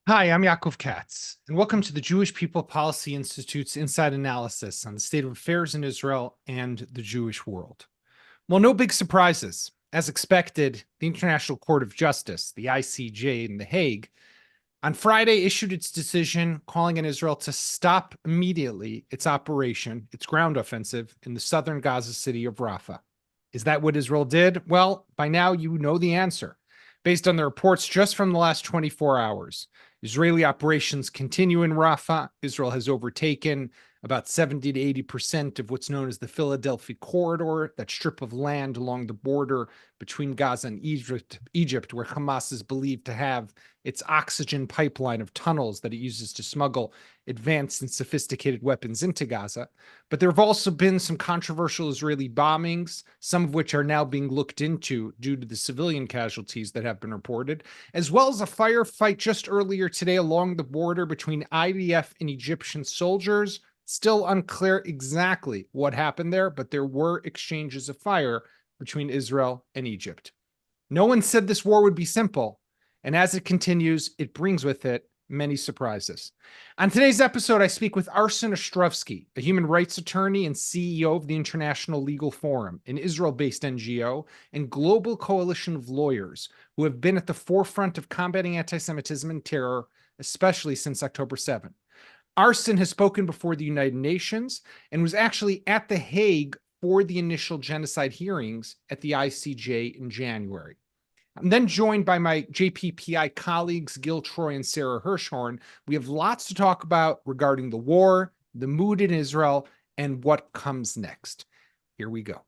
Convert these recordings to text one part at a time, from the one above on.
Hi, I'm Yaakov Katz, and welcome to the Jewish People Policy Institute's Inside Analysis on the state of affairs in Israel and the Jewish world. Well, no big surprises. As expected, the International Court of Justice, the ICJ in The Hague, on Friday issued its decision calling on Israel to stop immediately its operation, its ground offensive, in the southern Gaza city of Rafah. Is that what Israel did? Well, by now you know the answer. Based on the reports just from the last 24 hours, Israeli operations continue in Rafah. Israel has overtaken about 70 to 80% of what's known as the Philadelphia corridor, that strip of land along the border between Gaza and Egypt, where Hamas is believed to have its oxygen pipeline of tunnels that it uses to smuggle advanced and sophisticated weapons into Gaza. But there have also been some controversial Israeli bombings, some of which are now being looked into due to the civilian casualties that have been reported, as well as a firefight just earlier today along the border between IDF and Egyptian soldiers. Still unclear exactly what happened there, but there were exchanges of fire between Israel and Egypt. No one said this war would be simple, and as it continues, it brings with it many surprises. On today's episode, I speak with Arsen Ostrovsky, a human rights attorney and CEO of the International Legal Forum, an Israel-based NGO and global coalition of lawyers who have been at the forefront of combating anti-Semitism and terror, especially since October 7. Arsen has spoken before the United Nations and was actually at The Hague for the initial genocide hearings at the ICJ in January. I'm then joined by my JPPI colleagues, Gil Troy and Sara Hirschhorn. We have lots to talk about regarding the war, the mood in Israel, and what comes next. Here we go.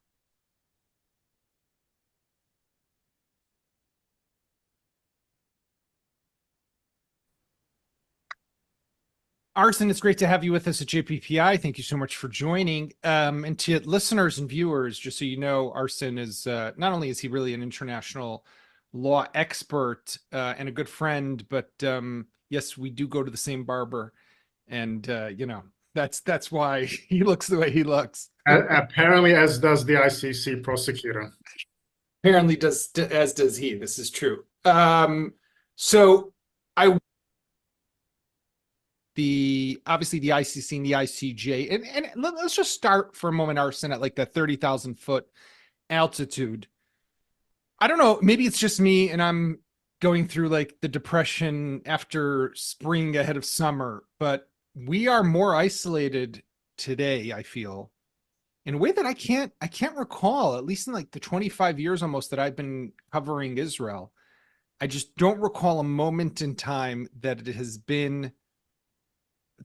Arsen, it's great to have you with us at JPPI. Thank you so much for joining. And to listeners and viewers, just so you know, Arsen is not only is he really an international law expert and a good friend, but yes, we do go to the same barber, and that's why he looks the way he looks. Apparently, as does the ICC prosecutor. Apparently, as does he. This is true. So I. Obviously the ICC and the ICJ, and let's just start for a moment, Arsen, at like that 30,000 foot altitude. I don't know, maybe it's just me and I'm going through like the depression after spring ahead of summer, but we are more isolated today, I feel, in a way that I can't recall, at least in like the 25 years almost that I've been covering Israel. I just don't recall a moment in time that it has been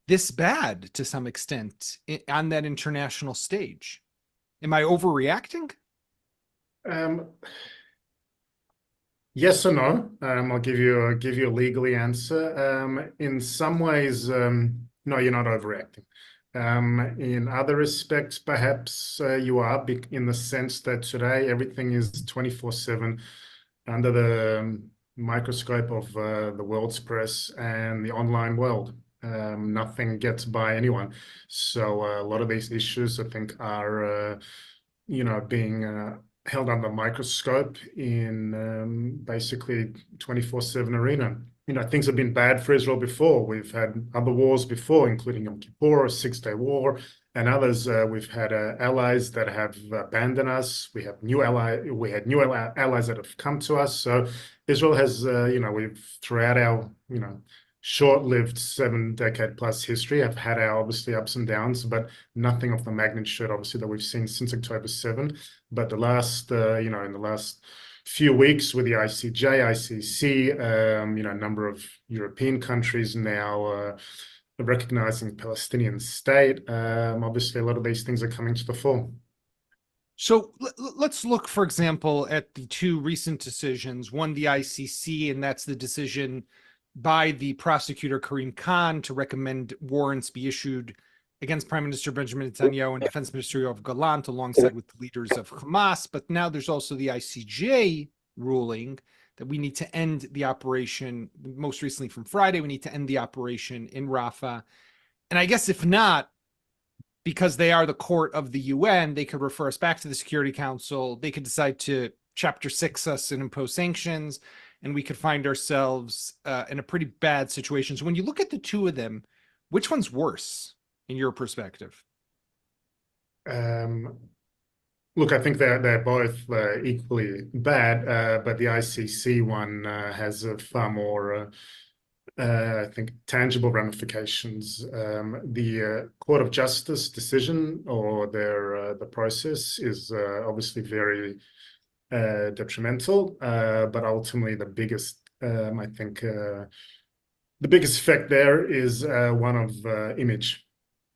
this bad to some extent on that international stage. Am I overreacting? Yes or no? I'll give you a legally answer. In some ways, no, you're not overreacting. In other respects, perhaps you are, in the sense that today everything is 24/7 under the microscope of the world's press and the online world. Nothing gets by anyone. So a lot of these issues, I think, are, being held under microscope in basically 24/7 arena. Things have been bad for Israel before. We've had other wars before, including Yom Kippur, a 6-day war, and others. We've had allies that have abandoned us. We had new allies that have come to us. So Israel has, we've throughout our, short-lived 7-decade plus history have had our obviously ups and downs, but nothing of the magnitude obviously that we've seen since October 7. But the last, in the last few weeks with the ICJ, ICC, a number of European countries now recognizing Palestinian state. Obviously, a lot of these things are coming to the fore. So let's look, for example, at the two recent decisions. One, the ICC, and that's the decision by the prosecutor Karim Khan to recommend warrants be issued against Prime Minister Benjamin Netanyahu and Defense Minister Yoav Gallant alongside with the leaders of Hamas. But now there's also the ICJ ruling that we need to end the operation, most recently from Friday, we need to end the operation in Rafah. And I guess if not, because they are the court of the UN, they could refer us back to the Security Council. They could decide to Chapter 6 us and impose sanctions. and we could find ourselves in a pretty bad situation. So when you look at the two of them, which one's worse in your perspective? Look, I think they're both equally bad, but the ICC one has a far more, I think, tangible ramifications. The Court of Justice decision or the process is obviously very detrimental, but ultimately the biggest, I think, the biggest effect there is one of image.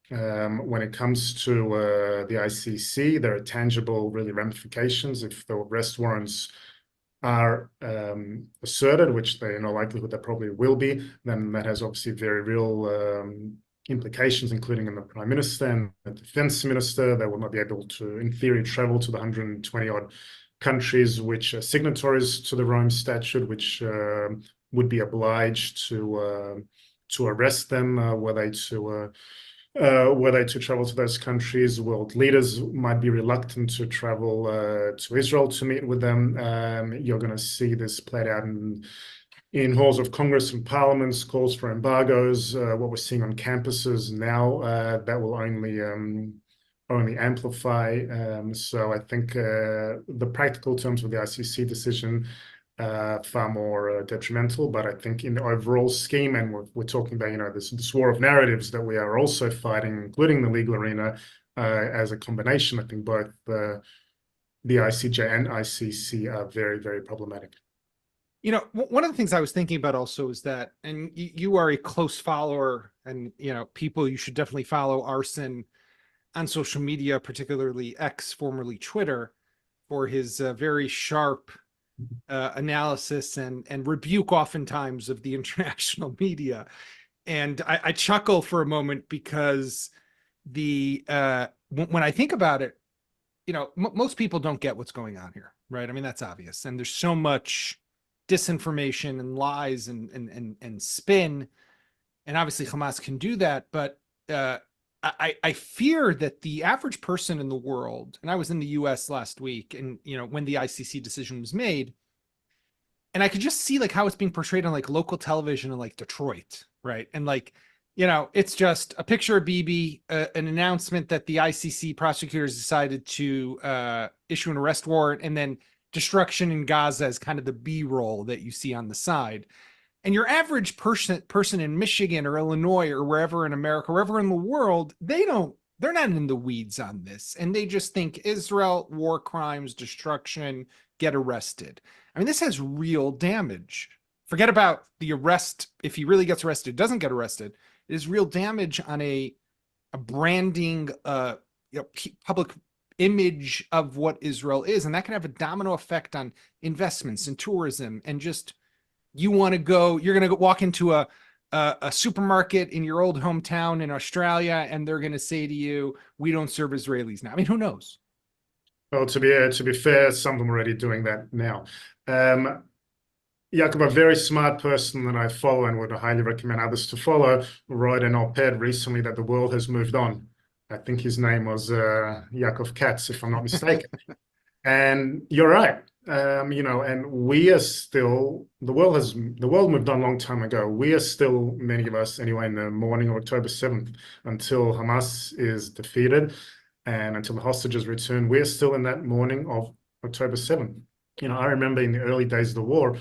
When it comes to the ICC, there are tangible, really, ramifications. If the arrest warrants are asserted, which they in all likelihood they probably will be, then that has obviously very real implications, including in the Prime Minister and the Defense Minister. They will not be able to, in theory, travel to the 120 odd countries which are signatories to the Rome Statute, which would be obliged to arrest them were they to travel to those countries. World leaders might be reluctant to travel to Israel to meet with them. You're going to see this played out in halls of Congress and parliaments, calls for embargoes. What we're seeing on campuses now, that will only amplify. So I think the practical terms of the ICC decision far more detrimental, but I think in the overall scheme, and we're talking about this war of narratives that we are also fighting, including the legal arena, as a combination. I think both the ICJ and ICC are very, very problematic. One of the things I was thinking about also is that, and you are a close follower, and people you should definitely follow Arsen on social media, particularly X, formerly Twitter, for his very sharp analysis and rebuke oftentimes of the international media. And I chuckle for a moment because when I think about it, most people don't get what's going on here, right? I mean, that's obvious. And there's so much disinformation and lies and spin. And obviously Hamas can do that. But I fear that the average person in the world, and I was in the US last week, and when the ICC decision was made, and I could just see like how it's being portrayed on like local television in like Detroit, right? And like, it's just a picture of Bibi, an announcement that the ICC prosecutors decided to issue an arrest warrant, and then destruction in Gaza is kind of the B-roll that you see on the side. And your average person in Michigan or Illinois or wherever in America, wherever in the world, they're not in the weeds on this. And they just think Israel, war crimes, destruction, get arrested. I mean, this has real damage. Forget about the arrest. If he really gets arrested, doesn't get arrested, it is real damage on a branding, public image of what Israel is. And that can have a domino effect on investments and tourism and just, you're going to walk into a supermarket in your old hometown in Australia, and they're going to say to you, we don't serve Israelis now. I mean, who knows? Well, to be fair, some of them are already doing that now. Yaakov, a very smart person that I follow and would highly recommend others to follow, wrote an op-ed recently that the world has moved on. I think his name was Yaakov Katz, if I'm not mistaken. And you're right. And we are still, the world moved on a long time ago. We are still, many of us anyway, in the morning of October 7th, until Hamas is defeated and until the hostages return, we're still in that morning of October 7th. I remember in the early days of the war,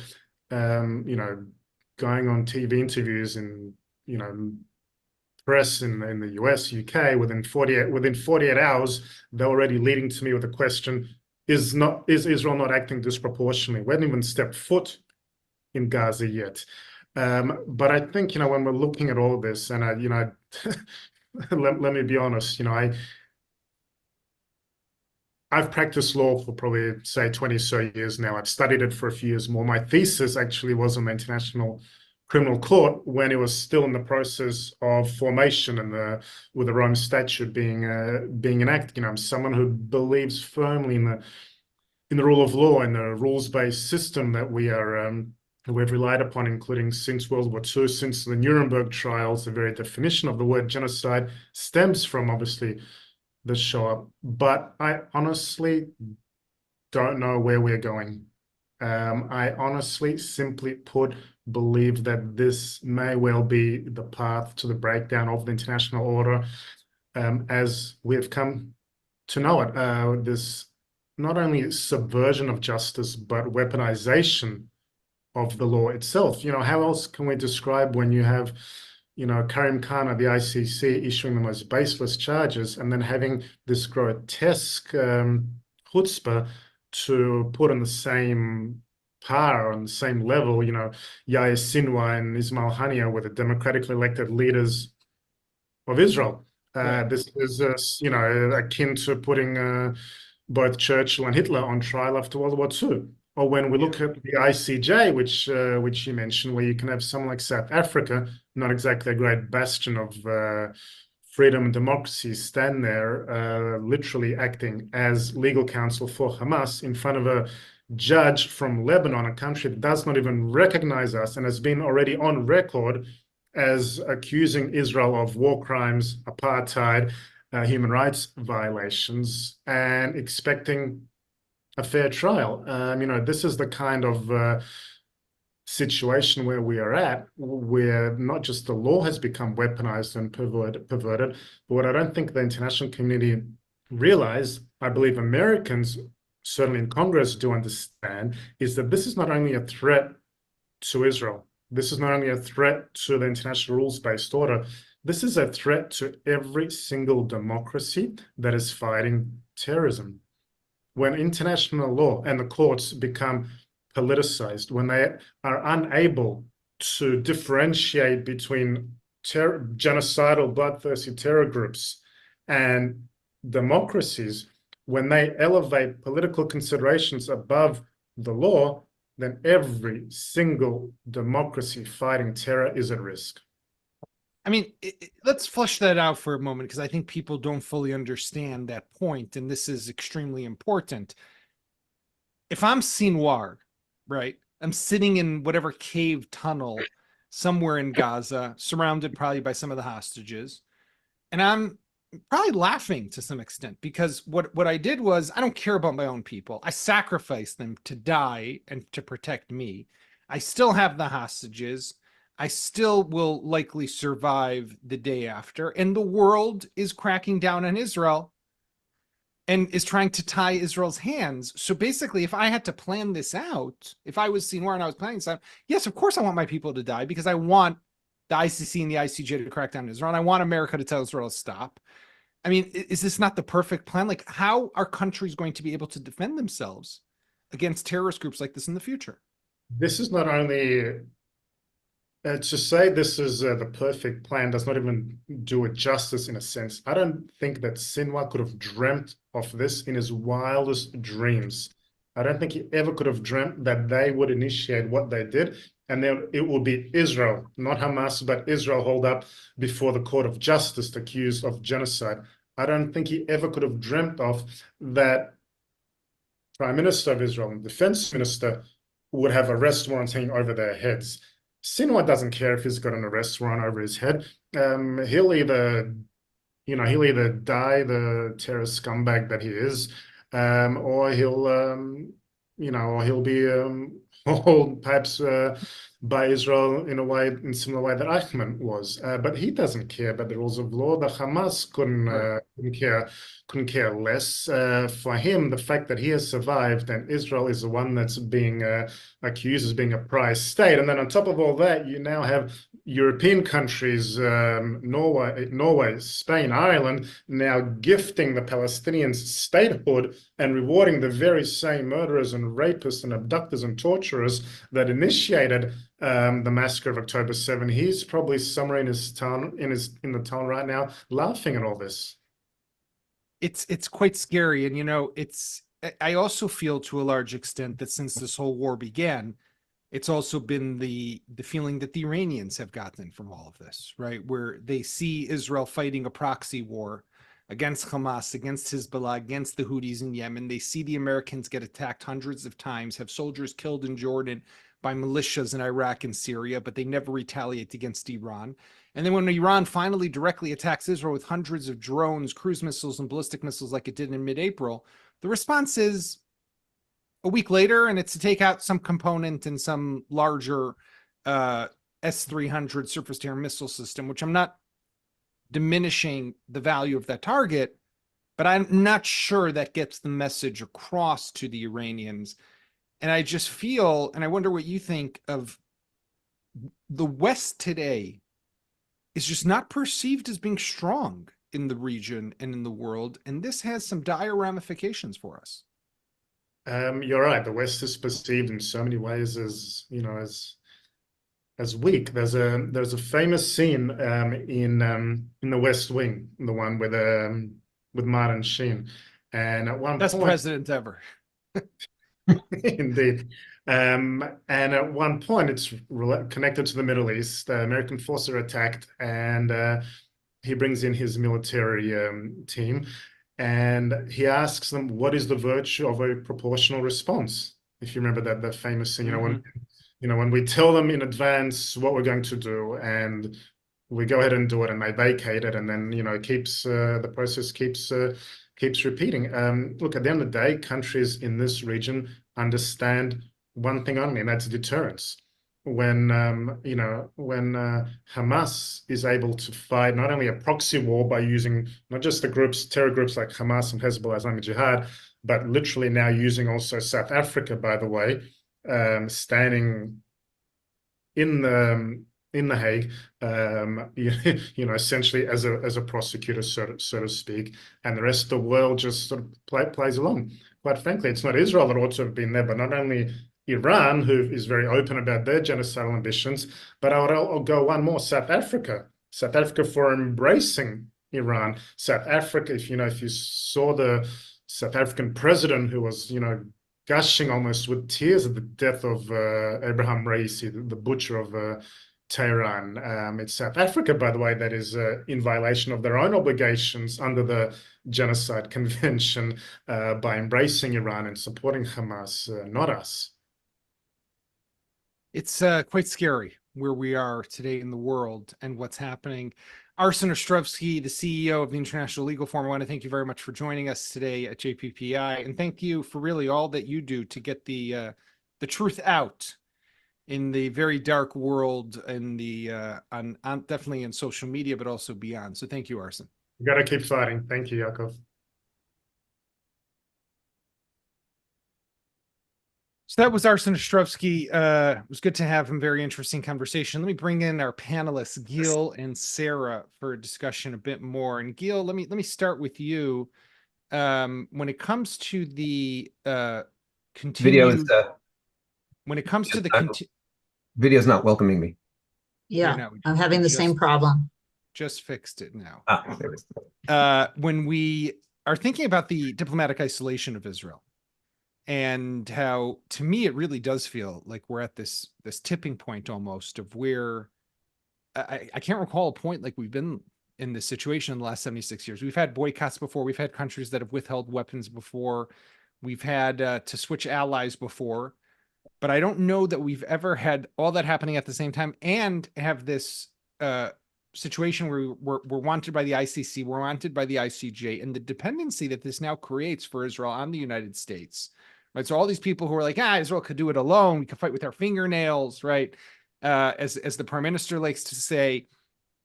going on TV interviews and, press in the US, UK, within 48 hours, they're already leading to me with a question, is Israel not acting disproportionately? We hadn't even stepped foot in Gaza yet. But I think, when we're looking at all this, and let me be honest, I've practiced law for probably, say, 20 so years now. I've studied it for a few years more. My thesis actually was on the International Criminal Court when it was still in the process of formation and with the Rome Statute being enacted. I'm someone who believes firmly in the rule of law and the rules-based system that we've relied upon, including since World War II, since the Nuremberg trials. The very definition of the word genocide stems from, obviously, the Shoah. But I honestly don't know where we're going. I honestly, simply put, believe that this may well be the path to the breakdown of the international order as we've come to know it. This not only subversion of justice, but weaponization of the law itself. How else can we describe when you have, Karim Khan of the ICC issuing the most baseless charges and then having this grotesque chutzpah to put on the same par, on the same level, Yahya Sinwar and Ismail Haniyeh were the democratically elected leaders of Israel. This is, akin to putting both Churchill and Hitler on trial after World War II. Or when we look at the ICJ, which you mentioned, where you can have someone like South Africa, not exactly a great bastion of freedom and democracy, stand there literally acting as legal counsel for Hamas in front of a judge from Lebanon, a country that does not even recognize us and has been already on record as accusing Israel of war crimes, apartheid, human rights violations, and expecting a fair trial. This is the kind of situation where we are at, where not just the law has become weaponized and perverted, but what I don't think the international community realize, I believe Americans, certainly in Congress, do understand, is that this is not only a threat to Israel. This is not only a threat to the international rules-based order. This is a threat to every single democracy that is fighting terrorism. When international law and the courts become politicized, when they are unable to differentiate between genocidal, bloodthirsty terror groups and democracies, when they elevate political considerations above the law, then every single democracy fighting terror is at risk. I mean, let's flesh that out for a moment, because I think people don't fully understand that point, and this is extremely important. If I'm Sinwar, right, I'm sitting in whatever cave tunnel somewhere in Gaza, surrounded probably by some of the hostages, and I'm probably laughing to some extent, because what I did was, I don't care about my own people. I sacrificed them to die and to protect me. I still have the hostages. I still will likely survive the day after. And the world is cracking down on Israel and is trying to tie Israel's hands. So basically, if I had to plan this out, if I was Sinwar and I was planning this out, yes, of course I want my people to die, because I want the ICC and the ICJ to crack down on Israel. And I want America to tell Israel to stop. I mean, is this not the perfect plan? Like, how are countries going to be able to defend themselves against terrorist groups like this in the future? This is not only to say this is the perfect plan does not even do it justice in a sense. I don't think that Sinwar could have dreamt of this in his wildest dreams. I don't think he ever could have dreamt that they would initiate what they did, and then it will be Israel, not Hamas, but Israel hauled up before the court of justice accused of genocide. I don't think he ever could have dreamt of that Prime Minister of Israel and Defense Minister would have arrest warrants hanging over their heads. Sinwar doesn't care if he's got an arrest warrant over his head. He'll either die the terrorist scumbag that he is, or he'll be hauled perhaps by Israel in similar way that Eichmann was. But he doesn't care about the rules of law. The Hamas couldn't care less. For him, the fact that he has survived and Israel is the one that's being accused as being a prize state. And then on top of all that, you now have European countries, Norway, Spain, Ireland, now gifting the Palestinians statehood and rewarding the very same murderers and rapists and abductors and torturers that initiated the massacre of October 7. He's probably somewhere in his town, in the town right now, laughing at all this. It's quite scary. And, I also feel to a large extent that since this whole war began, it's also been the feeling that the Iranians have gotten from all of this, right? Where they see Israel fighting a proxy war against Hamas, against Hezbollah, against the Houthis in Yemen. They see the Americans get attacked hundreds of times, have soldiers killed in Jordan by militias in Iraq and Syria, but they never retaliate against Iran. And then when Iran finally directly attacks Israel with hundreds of drones, cruise missiles, and ballistic missiles like it did in mid-April, the response is, a week later, and it's to take out some component in some larger S-300 surface-to-air missile system, which I'm not diminishing the value of that target, but I'm not sure that gets the message across to the Iranians. And I just feel, and I wonder what you think of the West today is just not perceived as being strong in the region and in the world. And this has some dire ramifications for us. You're right. The West is perceived in so many ways as, you know, as weak. There's a famous scene in the West Wing, the one with Martin Sheen, and at one Best point, president ever. indeed. And at one point, it's connected to the Middle East. American forces are attacked, and he brings in his military team, and he asks them, "What is the virtue of a proportional response?" If you remember that famous scene, when we tell them in advance what we're going to do, and we go ahead and do it, and they vacate it, and then the process keeps repeating. Look, at the end of the day, countries in this region understand one thing only, and that's deterrence. When Hamas is able to fight not only a proxy war by using not just the terror groups like Hamas and Hezbollah, Islamic Jihad, but literally now using also South Africa, by the way, standing in the Hague, essentially as a prosecutor, so to speak, and the rest of the world just sort of plays along. Quite frankly, it's not Israel that ought to have been there, but not only Iran, who is very open about their genocidal ambitions, but I'll go one more: South Africa for embracing Iran. South Africa, if you saw the South African president, who was gushing almost with tears at the death of Abraham Raisi, the butcher of Tehran. It's South Africa, by the way, that is in violation of their own obligations under the Genocide Convention by embracing Iran and supporting Hamas, not us. It's quite scary where we are today in the world and what's happening. Arsen Ostrovsky, the CEO of the International Legal Forum, I want to thank you very much for joining us today at JPPI, and thank you for really all that you do to get the truth out in the very dark world, and on definitely in social media, but also beyond. So thank you, Arsen. You got to keep fighting. Thank you, Yaakov. So that was Arsen Ostrovsky. It was good to have him. Very interesting conversation. Let me bring in our panelists, Gil and Sara, for a discussion a bit more. And Gil, let me start with you. When it comes to the continued, when it comes to the video's not welcoming me. Yeah, I'm having the same problem. Just fixed it now. There it is. When we are thinking about the diplomatic isolation of Israel, and how, to me, it really does feel like we're at this tipping point almost of where I can't recall a point like we've been in this situation in the last 76 years. We've had boycotts before. We've had countries that have withheld weapons before. We've had to switch allies before. But I don't know that we've ever had all that happening at the same time and have this situation where we're wanted by the ICC, we're wanted by the ICJ, and the dependency that this now creates for Israel on the United States. Right. So all these people who are like, Israel could do it alone. We could fight with our fingernails, right? As the prime minister likes to say.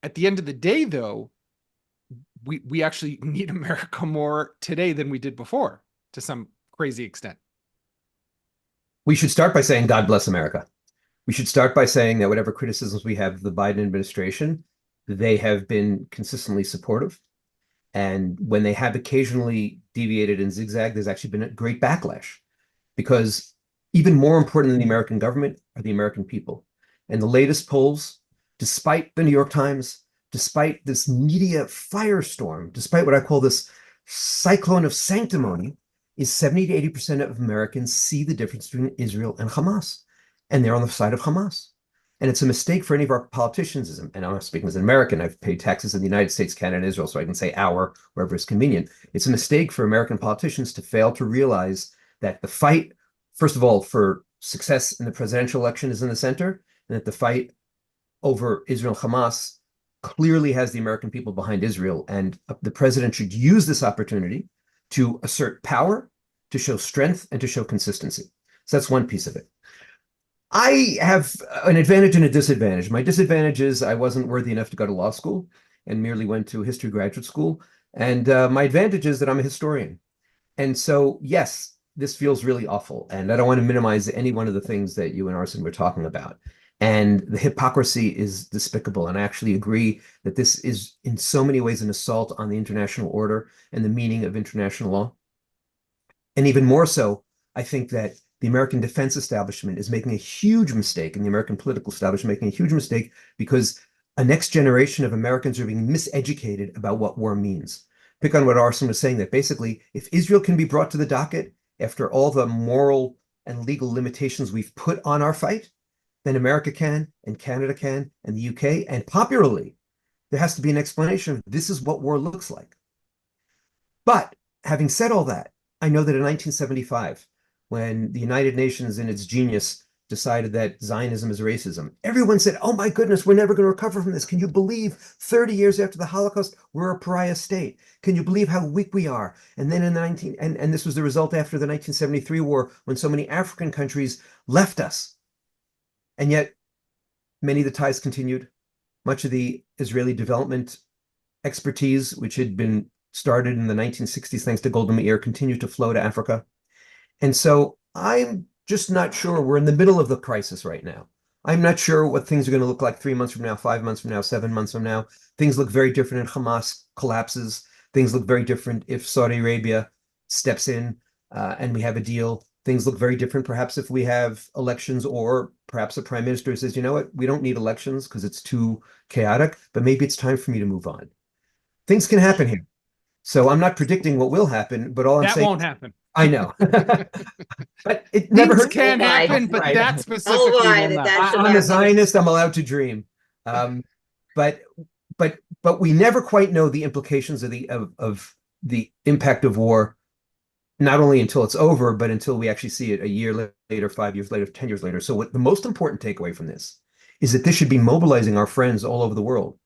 At the end of the day, though, we actually need America more today than we did before, to some crazy extent. We should start by saying, God bless America. We should start by saying that whatever criticisms we have of the Biden administration, they have been consistently supportive. And when they have occasionally deviated and zigzagged, there's actually been a great backlash. Because even more important than the American government are the American people. And the latest polls, despite the New York Times, despite this media firestorm, despite what I call this cyclone of sanctimony, is 70 to 80% of Americans see the difference between Israel and Hamas. And they're on the side of Hamas. And it's a mistake for any of our politicians, and I'm not speaking as an American, I've paid taxes in the United States, Canada, and Israel, so I can say our, wherever it's convenient. It's a mistake for American politicians to fail to realize that the fight, first of all, for success in the presidential election is in the center, and that the fight over Israel and Hamas clearly has the American people behind Israel. And the president should use this opportunity to assert power to show strength and to show consistency. So that's one piece of it. I have an advantage and a disadvantage. My disadvantage is I wasn't worthy enough to go to law school and merely went to history graduate school. And my advantage is that I'm a historian. And so, yes, this feels really awful. And I don't want to minimize any one of the things that you and Arsen were talking about. And the hypocrisy is despicable. And I actually agree that this is in so many ways an assault on the international order and the meaning of international law. And even more so, I think that the American defense establishment is making a huge mistake, and the American political establishment making a huge mistake, because a next generation of Americans are being miseducated about what war means. Pick on what Arsen was saying, that basically, if Israel can be brought to the docket after all the moral and legal limitations we've put on our fight, then America can, and Canada can, and the UK, and popularly, there has to be an explanation of this is what war looks like. But having said all that, I know that in 1975, when the United Nations in its genius decided that Zionism is racism, everyone said, oh my goodness, we're never going to recover from this. Can you believe 30 years after the Holocaust, we're a pariah state? Can you believe how weak we are? And then in and this was the result after the 1973 war, when so many African countries left us. And yet many of the ties continued. Much of the Israeli development expertise, which had been started in the 1960s, thanks to Golda Meir, continued to flow to Africa. And so I'm just not sure. We're in the middle of the crisis right now. I'm not sure what things are going to look like 3 months from now, 5 months from now, 7 months from now. Things look very different if Hamas collapses. Things look very different if Saudi Arabia steps in and we have a deal. Things look very different perhaps if we have elections, or perhaps a prime minister says, you know what, we don't need elections because it's too chaotic, but maybe it's time for me to move on. Things can happen here. So I'm not predicting what will happen, but all I'm saying— That won't happen. I know. But it never hurts. Can happen, but Right. that specifically will not. I'm a Zionist, I'm allowed to dream. But we never quite know the implications of the impact of war, not only until it's over, but until we actually see it a year later, 5 years later, 10 years later. So what the most important takeaway from this is that this should be mobilizing our friends all over the world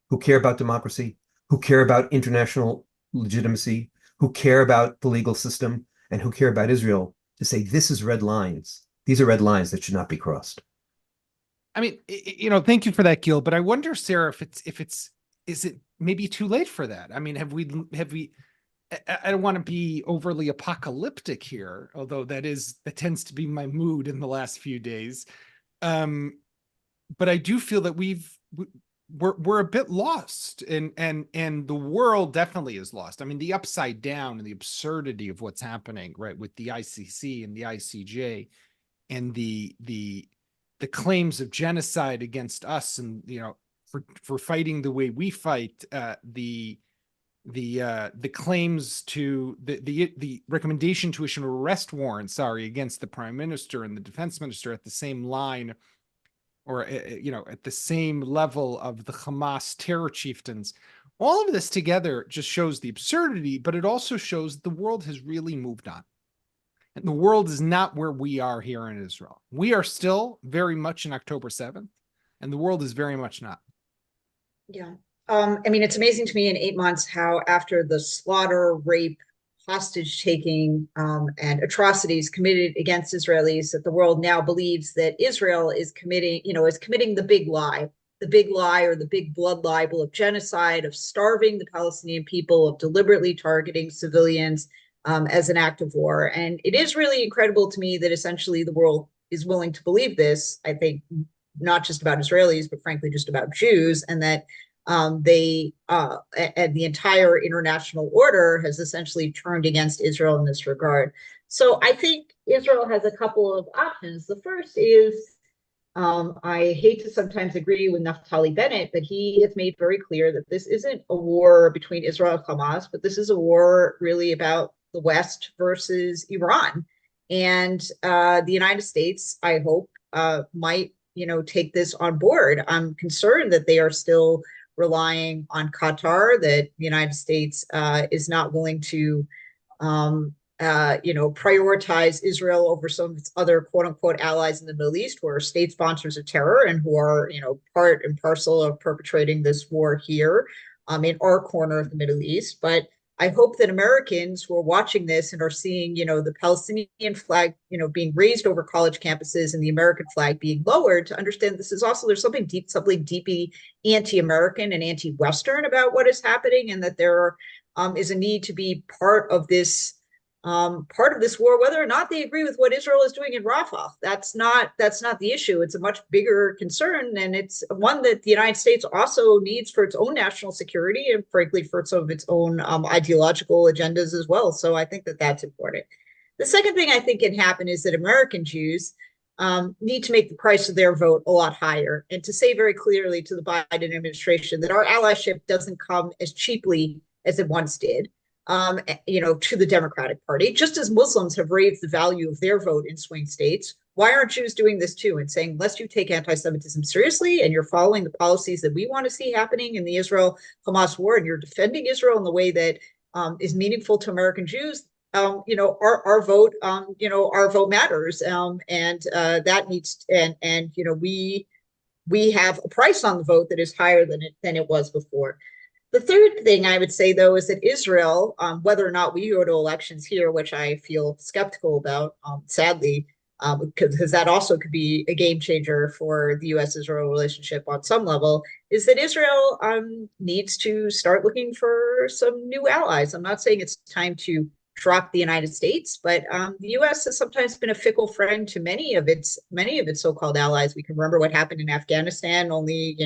who care about democracy, who care about international legitimacy, who care about the legal system, and who care about Israel, to say this is red lines. These are red lines that should not be crossed. I mean, thank you for that, Gil. But I wonder, Sarah, is it maybe too late for that? I mean, have we? I don't want to be overly apocalyptic here, although that tends to be my mood in the last few days. But I do feel that we're a bit lost, and the world definitely is lost. I mean, the upside down and the absurdity of what's happening, right, with the ICC and the ICJ, and the claims of genocide against us, and for fighting the way we fight, the claims to the recommendation to issue an arrest warrant, against the prime minister and the defense minister at the same line, or at the same level of the Hamas terror chieftains. All of this together just shows the absurdity, but it also shows the world has really moved on. And the world is not where we are here in Israel. We are still very much in October 7th, and the world is very much not. Yeah. I mean, it's amazing to me in 8 months how, after the slaughter, rape, hostage taking, and atrocities committed against Israelis, that the world now believes that Israel is committing the big lie or the big blood libel of genocide, of starving the Palestinian people, of deliberately targeting civilians as an act of war. And it is really incredible to me that essentially the world is willing to believe this, I think, not just about Israelis, but frankly, just about Jews, and that and the entire international order has essentially turned against Israel in this regard. So I think Israel has a couple of options. The first is, I hate to sometimes agree with Naftali Bennett, but he has made very clear that this isn't a war between Israel and Hamas, but this is a war really about the West versus Iran. And the United States, I hope, might take this on board. I'm concerned that they are still relying on Qatar, that the United States is not willing to prioritize Israel over some of its other quote unquote allies in the Middle East, who are state sponsors of terror and who are, part and parcel of perpetrating this war here in our corner of the Middle East. But I hope that Americans who are watching this and are seeing, the Palestinian flag, being raised over college campuses and the American flag being lowered, to understand this is also, there's something deeply anti-American and anti-Western about what is happening, and that there is a need to be part of this war, whether or not they agree with what Israel is doing in Rafah. That's not the issue. It's a much bigger concern, and it's one that the United States also needs for its own national security and, frankly, for some of its own ideological agendas as well. So I think that that's important. The second thing I think can happen is that American Jews need to make the price of their vote a lot higher, and to say very clearly to the Biden administration that our allyship doesn't come as cheaply as it once did. To the Democratic Party, just as Muslims have raised the value of their vote in swing states. Why aren't Jews doing this too, and saying, unless you take anti-Semitism seriously and you're following the policies that we want to see happening in the Israel-Hamas war, and you're defending Israel in the way that is meaningful to American Jews, our vote matters, and that needs, and we have a price on the vote that is higher than it was before. The third thing I would say, though, is that Israel, whether or not we go to elections here, which I feel skeptical about, sadly, because that also could be a game changer for the U.S.-Israel relationship on some level, is that Israel needs to start looking for some new allies. I'm not saying it's time to drop the United States, but the U.S. has sometimes been a fickle friend to many of its so-called allies. We can remember what happened in Afghanistan only,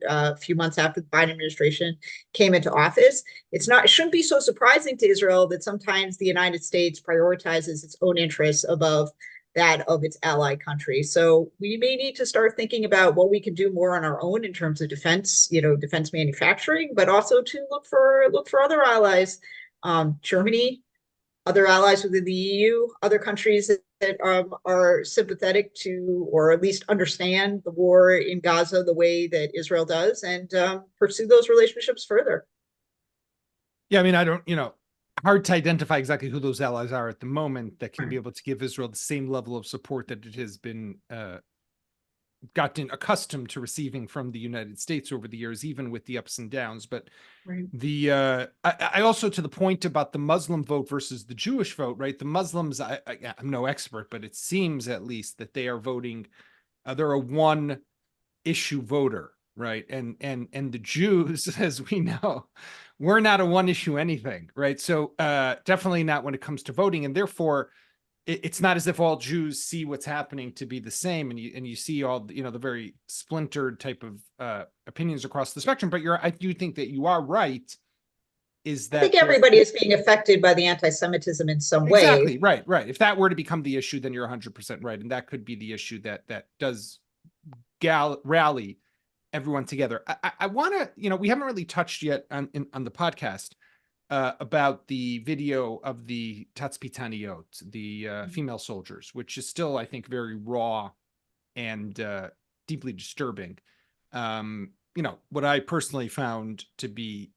a few months after the Biden administration came into office. It shouldn't be so surprising to Israel that sometimes the United States prioritizes its own interests above that of its ally country. So we may need to start thinking about what we can do more on our own in terms of defense manufacturing, but also to look for other allies, Germany, other allies within the EU, other countries that are sympathetic to, or at least understand, the war in Gaza the way that Israel does, and pursue those relationships further. Yeah, I mean, I don't, hard to identify exactly who those allies are at the moment that can be able to give Israel the same level of support that it has been gotten accustomed to receiving from the United States over the years, even with the ups and downs. But right. I also, to the point about the Muslim vote versus the Jewish vote, right? The Muslims, I'm no expert, but it seems at least that they are voting, they're a one issue voter, right? And the Jews, as we know, we're not a one issue anything, right? So definitely not when it comes to voting, and therefore it's not as if all Jews see what's happening to be the same, and you see all the very splintered type of opinions across the spectrum. But I do think that you are right. Is that I think everybody is being affected by the anti-Semitism in some way. Exactly, right. If that were to become the issue, then you're 100% right, and that could be the issue that does rally everyone together. I want to, we haven't really touched yet on the podcast about the video of the Tatzpitaniot, the female soldiers, which is still, I think, very raw and deeply disturbing. What I personally found to be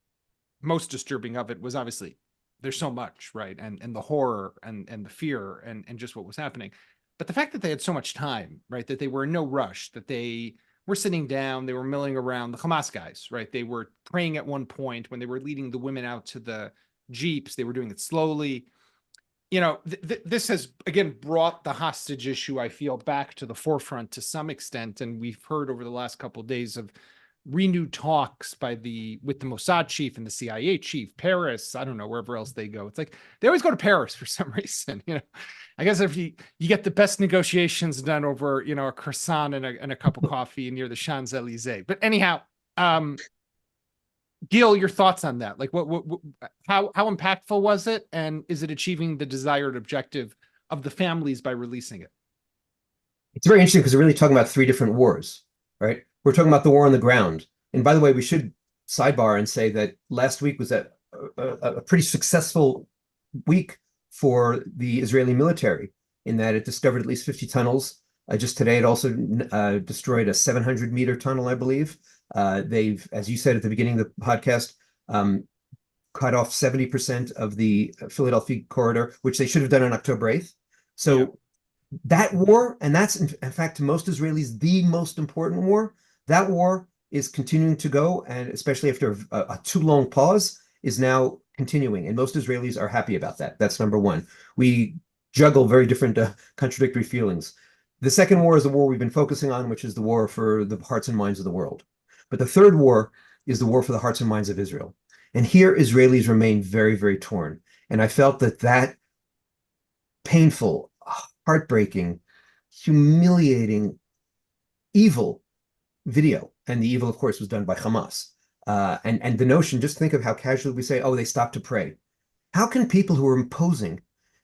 most disturbing of it was, obviously, there's so much, right? And the horror and the fear and just what was happening. But the fact that they had so much time, right? That they were in no rush, that they were sitting down, they were milling around, the Hamas guys, right? They were praying at one point when they were leading the women out to the Jeeps. They were doing it slowly. This has, again, brought the hostage issue, I feel, back to the forefront to some extent. And we've heard over the last couple of days of renewed talks with the Mossad chief and the CIA chief, Paris, I don't know, wherever else they go. It's like they always go to Paris for some reason. I guess if you get the best negotiations done over, a croissant and a cup of coffee near the Champs-Elysees. But anyhow, Gil, your thoughts on that? Like, how impactful was it, and is it achieving the desired objective of the families by releasing it? It's very interesting because we're really talking about three different wars, right? We're talking about the war on the ground. And by the way, we should sidebar and say that last week was a pretty successful week for the Israeli military, in that it discovered at least 50 tunnels. Just today, it also destroyed a 700-meter tunnel, I believe. They've, as you said at the beginning of the podcast, cut off 70% of the Philadelphia corridor, which they should have done on October 8th. So yeah. That war, and that's in fact to most Israelis the most important war, that war is continuing to go, and especially after a too long pause, is now continuing, and most Israelis are happy about that. That's number one. We juggle very different contradictory feelings. The second war is the war we've been focusing on, which is the war for the hearts and minds of the world. But the third war is the war for the hearts and minds of Israel. And here Israelis remain very, very torn. And I felt that painful, heartbreaking, humiliating, evil video, and the evil, of course, was done by Hamas. And the notion, just think of how casually we say, oh, they stopped to pray. How can people who are imposing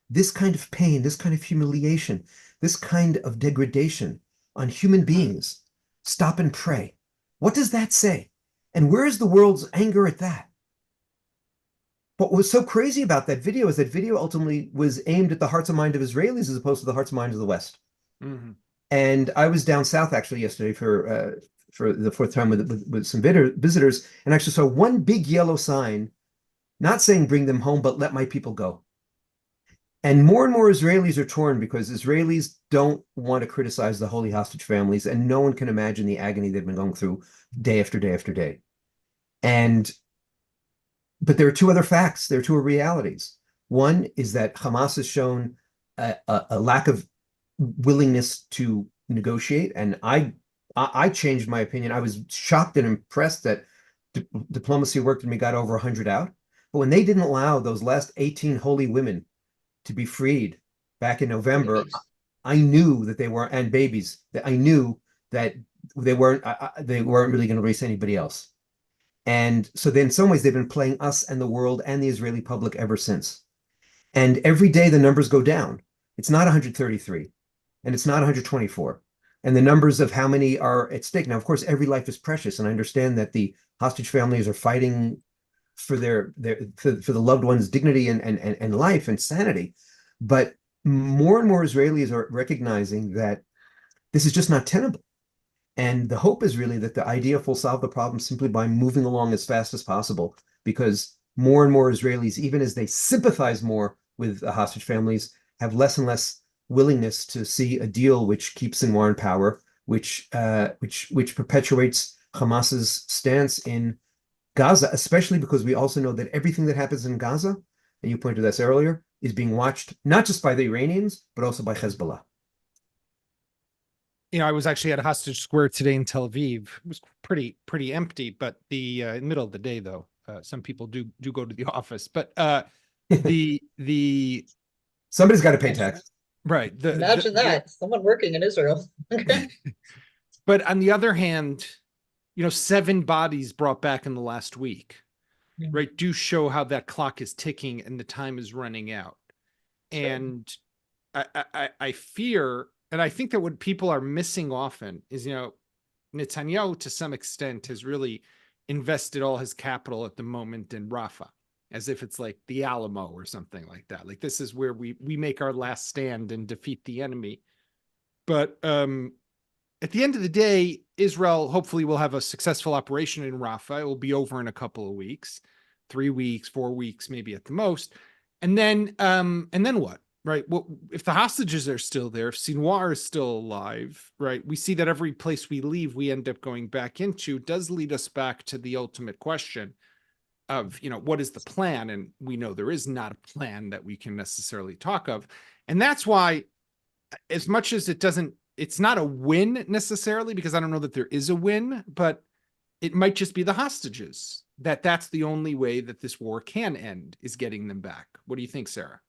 this kind of pain, this kind of humiliation, this kind of degradation on human beings stop and pray? What does that say? And where is the world's anger at that? What was so crazy about that video is that video ultimately was aimed at the hearts and minds of Israelis as opposed to the hearts and minds of the West. Mm-hmm. And I was down south actually yesterday for the fourth time with some visitors, and actually saw one big yellow sign, not saying bring them home, but let my people go. And more Israelis are torn because Israelis don't want to criticize the holy hostage families, and no one can imagine the agony they've been going through day after day after day. But there are two other facts. There are two realities. One is that Hamas has shown a lack of willingness to negotiate, and I changed my opinion. I was shocked and impressed that diplomacy worked and we got over 100 out. But when they didn't allow those last 18 holy women to be freed back in November, I knew that they weren't, and babies, that I knew that they weren't really going to release anybody else. And so then in some ways they've been playing us and the world and the Israeli public ever since. And every day the numbers go down. It's not 133 and it's not 124. And the numbers of how many are at stake. Now, of course, every life is precious. And I understand that the hostage families are fighting for for the loved one's dignity and life and sanity. But more and more Israelis are recognizing that this is just not tenable. And the hope is really that the IDF will solve the problem simply by moving along as fast as possible, because more and more Israelis, even as they sympathize more with the hostage families, have less and less willingness to see a deal which keeps Sinwar in power, which perpetuates Hamas's stance in Gaza, especially because we also know that everything that happens in Gaza, and you pointed to this earlier, is being watched not just by the Iranians, but also by Hezbollah. You know, I was actually at a hostage square today in Tel Aviv. It was pretty empty, but the in the middle of the day, though, some people do go to the office. But the somebody's got to pay tax, right? Imagine that someone working in Israel. But on the other hand, you know, 7 bodies brought back in the last week, right? Do show how that clock is ticking and the time is running out. And I fear. And I think that what people are missing often is, you know, Netanyahu, to some extent, has really invested all his capital at the moment in Rafah, as if it's like the Alamo or something like that. Like, this is where we make our last stand and defeat the enemy. But at the end of the day, Israel hopefully will have a successful operation in Rafah. It will be over in a couple of weeks, 3 weeks, 4 weeks, maybe at the most. And then what? Right. Well, if the hostages are still there, if Sinwar is still alive, right, we see that every place we leave, we end up going back into, does lead us back to the ultimate question of, you know, what is the plan? And we know there is not a plan that we can necessarily talk of. And that's why, as much as it's not a win necessarily, because I don't know that there is a win, but it might just be the hostages, that's the only way that this war can end, is getting them back. What do you think, Sarah?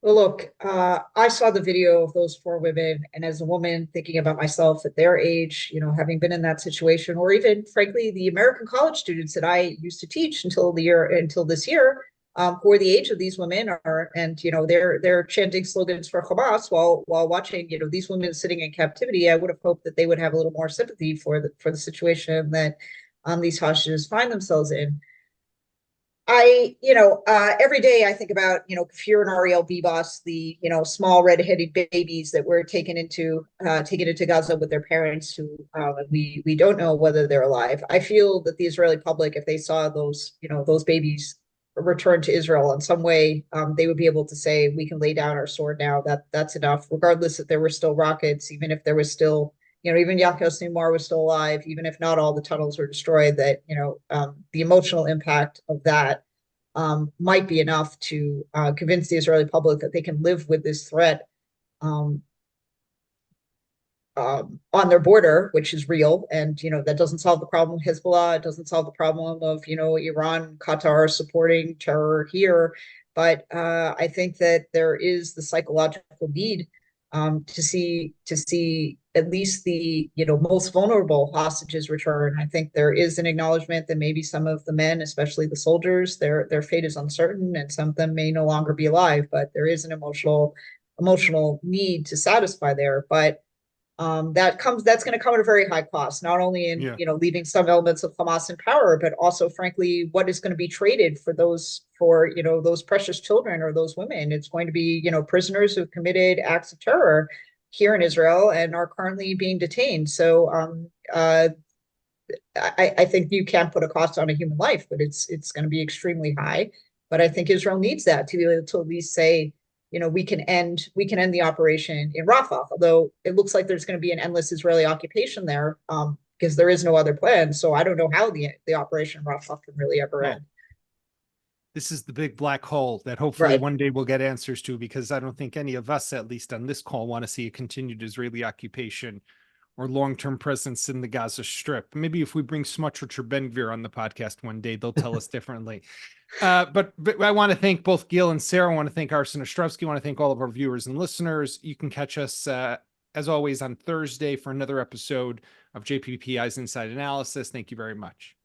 Well, look, I saw the video of those 4 women, and as a woman thinking about myself at their age, you know, having been in that situation, or even frankly, the American college students that I used to teach until this year, who are the age of these women are, and you know, they're chanting slogans for Hamas while watching, you know, these women sitting in captivity. I would have hoped that they would have a little more sympathy for the situation that these hostages find themselves in. Every day I think about, you know, Kfir and Ariel Bibas, the, you know, small red-headed babies that were taken into Gaza with their parents, who we don't know whether they're alive. I feel that the Israeli public, if they saw those, you know, those babies return to Israel in some way, they would be able to say, we can lay down our sword now. That's enough, regardless if there were still rockets, even if there was still, you know, even Yaakov Sinwar was still alive, even if not all the tunnels were destroyed, that, you know, the emotional impact of that might be enough to convince the Israeli public that they can live with this threat on their border, which is real. And, that doesn't solve the problem of Hezbollah. It doesn't solve the problem of, Iran, Qatar supporting terror here. But I think that there is the psychological need to see at least the, most vulnerable hostages return. I think there is an acknowledgement that maybe some of the men, especially the soldiers, their fate is uncertain, and some of them may no longer be alive. But there is an emotional need to satisfy there. But that's going to come at a very high cost, not only in leaving some elements of Hamas in power, but also, frankly, what is going to be traded for those precious children or those women. It's going to be prisoners who've committed acts of terror here in Israel and are currently being detained. So I think you can't put a cost on a human life, but it's going to be extremely high. But I think Israel needs that to be able to at least say, we can end the operation in Rafah, although it looks like there's going to be an endless Israeli occupation there because there is no other plan. So I don't know how the operation in Rafah can really ever end. This is the big black hole that hopefully one day we'll get answers to, because I don't think any of us, at least on this call, want to see a continued Israeli occupation or long-term presence in the Gaza Strip. Maybe if we bring Smotrich or Ben-Gvir on the podcast one day, they'll tell us differently. But I want to thank both Gil and Sarah. I want to thank Arsen Ostrovsky. I want to thank all of our viewers and listeners. You can catch us, as always, on Thursday for another episode of JPPI's Inside Analysis. Thank you very much.